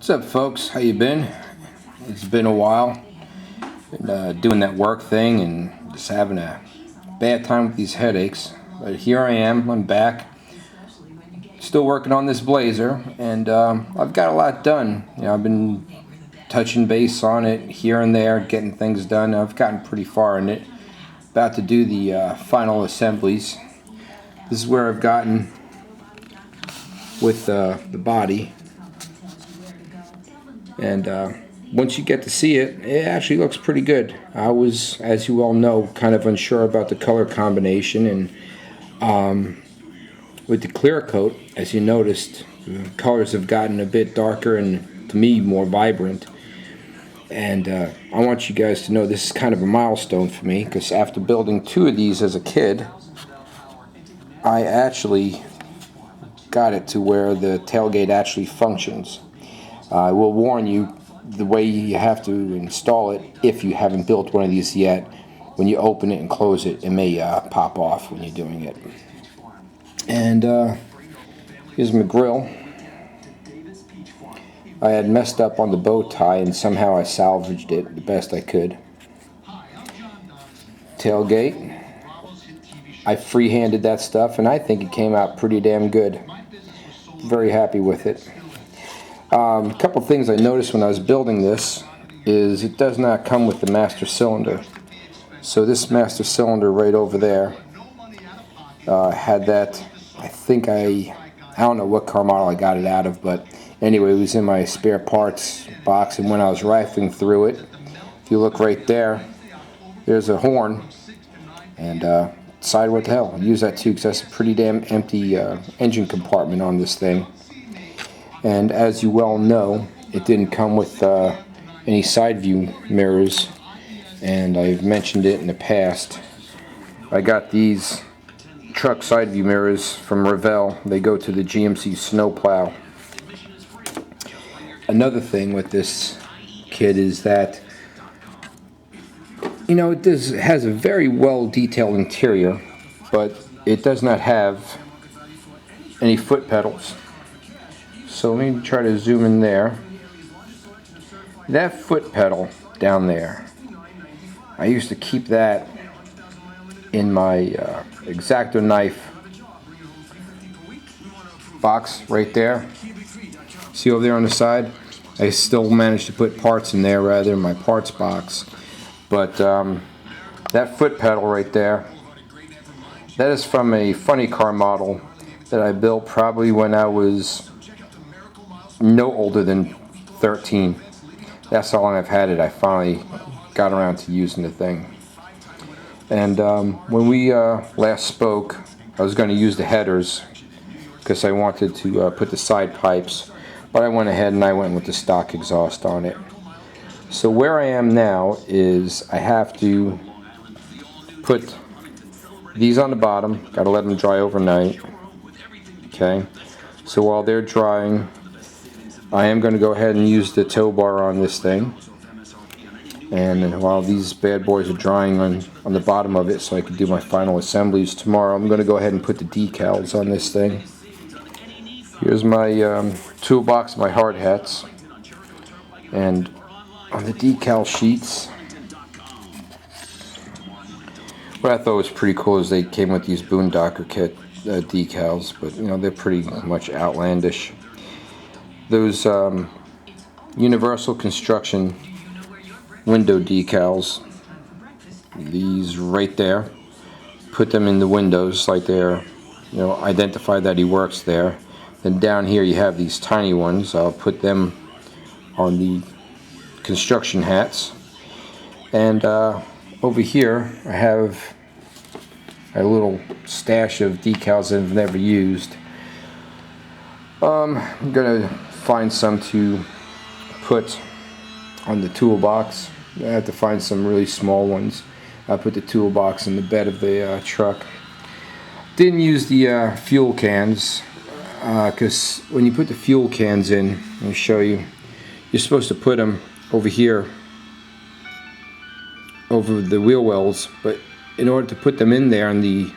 What's up, folks? How you been? It's been a while. Been doing that work thing and just having a bad time with these headaches. But here I am. I'm back. Still working on this Blazer, and I've got a lot done. I've been touching base on it here and there, getting things done. I've gotten pretty far in it. About to do the final assemblies. This is where I've gotten with the body. And once you get to see it, it actually looks pretty good. I was, as you all know, kind of unsure about the color combination, and with the clear coat, as you noticed, the colors have gotten a bit darker and, to me, more vibrant. And I want you guys to know this is kind of a milestone for me, because after building 2 of these as a kid, I actually got it to where the tailgate actually functions. I will warn you, the way you have to install it, if you haven't built one of these yet, when you open it and close it, it may pop off when you're doing it. And here's my grill. I had messed up on the bow tie, and somehow I salvaged it the best I could. Tailgate. I freehanded that stuff, and I think it came out pretty damn good. Very happy with it. A couple things I noticed when I was building this is it does not come with the master cylinder. So this master cylinder right over there had that. I think I don't know what car model I got it out of, but anyway, it was in my spare parts box, and when I was rifling through it, if you look right there, there's a horn, and decided what the hell, I'll use that too, because that's a pretty damn empty engine compartment on this thing. And as you well know, it didn't come with any side view mirrors, and I've mentioned it in the past. I got these truck side view mirrors from Revell. They go to the GMC snowplow. Another thing with this kit is that, it has a very well detailed interior, but it does not have any foot pedals. So let me try to zoom in there. That foot pedal down there, I used to keep that in my X-Acto knife box right there. See over there on the side? I still managed to put parts in there rather than my parts box. But that foot pedal right there, that is from a funny car model that I built probably when I was no older than 13. That's how long I've had it. I finally got around to using the thing. And when we last spoke, I was going to use the headers because I wanted to put the side pipes, but I went ahead and I went with the stock exhaust on it. So where I am now is I have to put these on the bottom. Got to let them dry overnight. Okay. So while they're drying, I am going to go ahead and use the tow bar on this thing. And while these bad boys are drying on the bottom of it so I can do my final assemblies tomorrow, I'm going to go ahead and put the decals on this thing. Here's my toolbox, my hard hats. And on the decal sheets, what I thought was pretty cool is they came with these Boondocker kit decals, but they're pretty much outlandish. Those Universal Construction window decals, these right there, put them in the windows like they're, identify that he works there. Then down here you have these tiny ones. I'll put them on the construction hats. And over here I have a little stash of decals that I've never used. I'm gonna find some to put on the toolbox. I have to find some really small ones. I put the toolbox in the bed of the truck. Didn't use the fuel cans because when you put the fuel cans in, let me show you, you're supposed to put them over here over the wheel wells, but in order to put them in there on the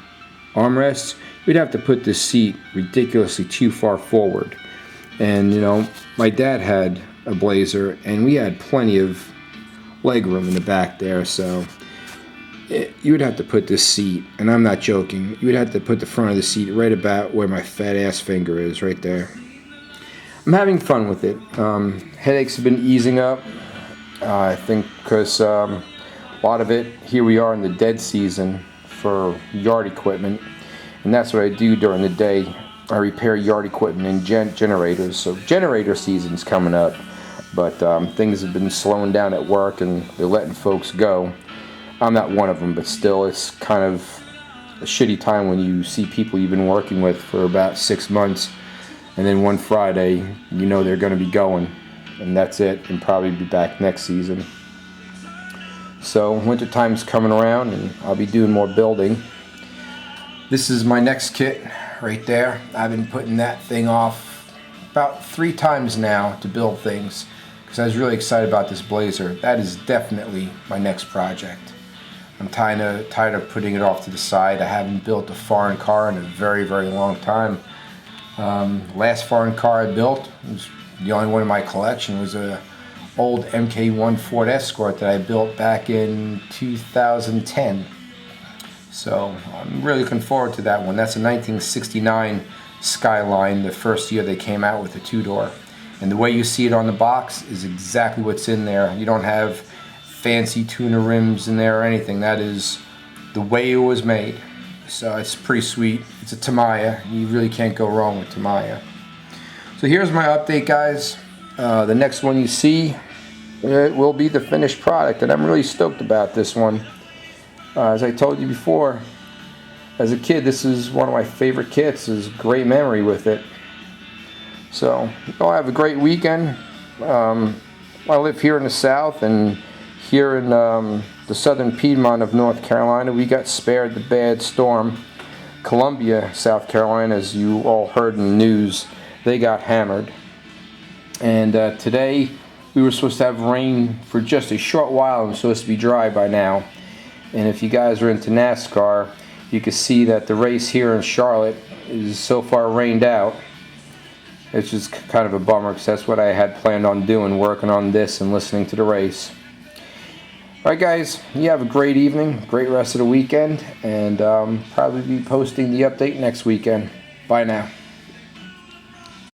armrests, you'd have to put the seat ridiculously too far forward. And my dad had a Blazer, and we had plenty of leg room in the back there, so you would have to put this seat, and I'm not joking, you would have to put the front of the seat right about where my fat ass finger is, right there. I'm having fun with it. Headaches have been easing up, I think, because a lot of it, here we are in the dead season for yard equipment, and that's what I do during the day. I repair yard equipment and generators, so generator season's coming up, but things have been slowing down at work and they're letting folks go. I'm not one of them, but still, it's kind of a shitty time when you see people you've been working with for about 6 months, and then one Friday, you know they're going to be going, and that's it, and probably be back next season. So winter time's coming around, and I'll be doing more building. This is my next kit right there. I've been putting that thing off about 3 times now to build things, because I was really excited about this Blazer. That is definitely my next project. I'm tired of putting it off to the side. I haven't built a foreign car in a very, very long time. Last foreign car I built, was the only one in my collection, was a old MK1 Ford Escort that I built back in 2010. So I'm really looking forward to that one. That's a 1969 Skyline, the first year they came out with a 2-door. And the way you see it on the box is exactly what's in there. You don't have fancy tuner rims in there or anything. That is the way it was made. So it's pretty sweet. It's a Tamiya. You really can't go wrong with Tamiya. So here's my update, guys. The next one you see, it will be the finished product, and I'm really stoked about this one. As I told you before, as a kid, this is one of my favorite kits. There's great memory with it. So I'll have a great weekend. I live here in the South, and here in the southern Piedmont of North Carolina, we got spared the bad storm. Columbia, South Carolina, as you all heard in the news, they got hammered. And today, we were supposed to have rain for just a short while, and it was supposed to be dry by now. And if you guys are into NASCAR, you can see that the race here in Charlotte is so far rained out. It's just kind of a bummer, because that's what I had planned on doing, working on this and listening to the race. Alright guys, you have a great evening, great rest of the weekend, and probably be posting the update next weekend. Bye now.